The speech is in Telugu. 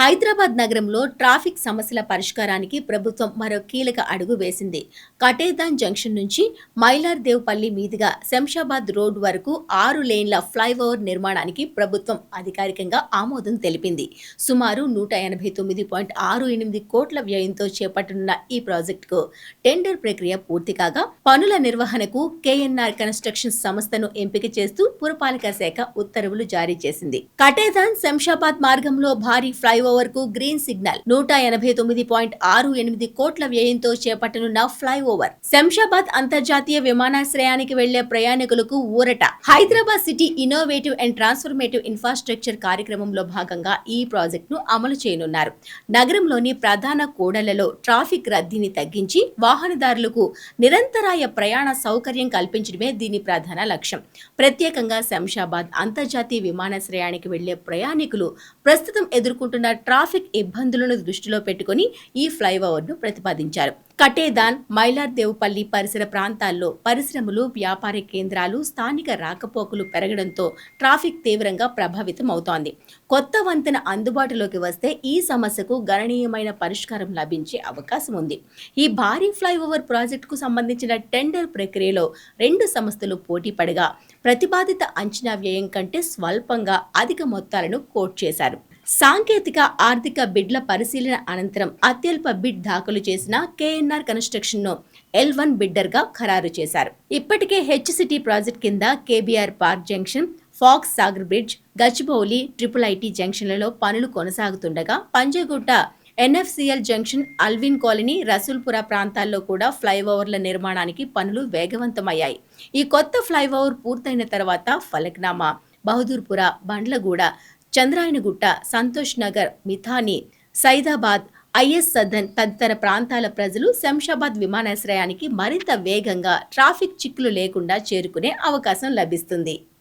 హైదరాబాద్ నగరంలో ట్రాఫిక్ సమస్యల పరిష్కారానికి ప్రభుత్వం మరో కీలక అడుగు వేసింది. కటేదాన్ జంక్షన్ నుంచి మైలార్దేవ్పల్లి మీదుగా శంషాబాద్ రోడ్ వరకు 6 లేన్ల ఫ్లైఓవర్ నిర్మాణానికి ప్రభుత్వం అధికారికంగా ఆమోదం తెలిపింది. సుమారు 189.68 కోట్ల వ్యయంతో చేపట్టనున్న ఈ ప్రాజెక్టుకు టెండర్ ప్రక్రియ పూర్తి కాగా పనుల నిర్వహణకు కేఎన్ఆర్ కన్స్ట్రక్షన్ సంస్థను ఎంపిక చేస్తూ పురపాలక శాఖ ఉత్తర్వులు జారీ చేసింది. కటేదాన్ శంషాబాద్ మార్గంలో భారీ ఫ్లైఓవర్ కు గ్రీన్ సిగ్నల్. 189.68 కోట్ల వ్యయంతో చేపట్టనున్న ఫ్లైఓవర్ శంషాబాద్ అంతర్జాతీయ విమానాశ్రయానికి వెళ్లే ప్రయాణికులకు ఊరట. Hyderabad city innovative and transformative infrastructure కార్యక్రమంలో భాగంగా ఈ ప్రాజెక్టును అమలు చేయనున్నారు. నగరంలోని ప్రధాన కూడళ్లలో ట్రాఫిక్ రద్దీని తగ్గించి వాహనదారులకు నిరంతరాయ ప్రయాణ సౌకర్యం కల్పించడమే దీని ప్రధాన లక్ష్యం. ప్రత్యేకంగా శంషాబాద్ అంతర్జాతీయ విమానాశ్రయానికి వెళ్లే ప్రయాణికులు ప్రస్తుతం ఎదుర్కొంటున్న ట్రాఫిక్ ఇబ్బందులను దృష్టిలో పెట్టుకుని ఈ ఫ్లైఓవర్ ను ప్రతిపాదించారు. కటేదాన్, మైలార్దేవ్పల్లి పరిసర ప్రాంతాల్లో పరిశ్రమలు, వ్యాపార కేంద్రాలు, స్థానిక రాకపోకలు పెరగడంతో ట్రాఫిక్ తీవ్రంగా ప్రభావితం అవుతోంది. కొత్త వంతెన అందుబాటులోకి వస్తే ఈ సమస్యకు గణనీయమైన పరిష్కారం లభించే అవకాశం ఉంది. ఈ భారీ ఫ్లైఓవర్ ప్రాజెక్టుకు సంబంధించిన టెండర్ ప్రక్రియలో 2 సంస్థలు పోటీ పడగా ప్రతిపాదిత అంచనా వ్యయం కంటే స్వల్పంగా అధిక మొత్తాలను కోట్ చేశారు. సాంకేతిక, ఆర్థిక బిడ్ల పరిశీలన అనంతరం అత్యల్ప బిడ్ దాఖలు చేసిన కేఎన్ఆర్ కన్స్ట్రక్షన్ ను L1 బిడ్డర్ గా ఖరారు చేశారు. ఇప్పటికే హెచ్సిటీ ప్రాజెక్ట్ కింద KBR park junction, Fox Sagar bridge, Gachibowli, triple IT జంక్షన్లలో పనులు కొనసాగుతుండగా Panjagutta NFCL junction, Alwyn colony, Rasoolpura ప్రాంతాల్లో కూడా ఫ్లైఓవర్ల నిర్మాణానికి పనులు వేగవంతమయ్యాయి. ఈ కొత్త ఫ్లైఓవర్ పూర్తయిన తర్వాత ఫలక్నామా, బహదూర్పుర, బండ్లగూడ, చంద్రాయనగుట్ట, సంతోష్ నగర్, మిథాని, సైదాబాద్, ఐఎస్ సదన్ తదితర ప్రాంతాల ప్రజలు శంషాబాద్ విమానాశ్రయానికి మరింత వేగంగా ట్రాఫిక్ చిక్కులు లేకుండా చేరుకునే అవకాశం లభిస్తుంది.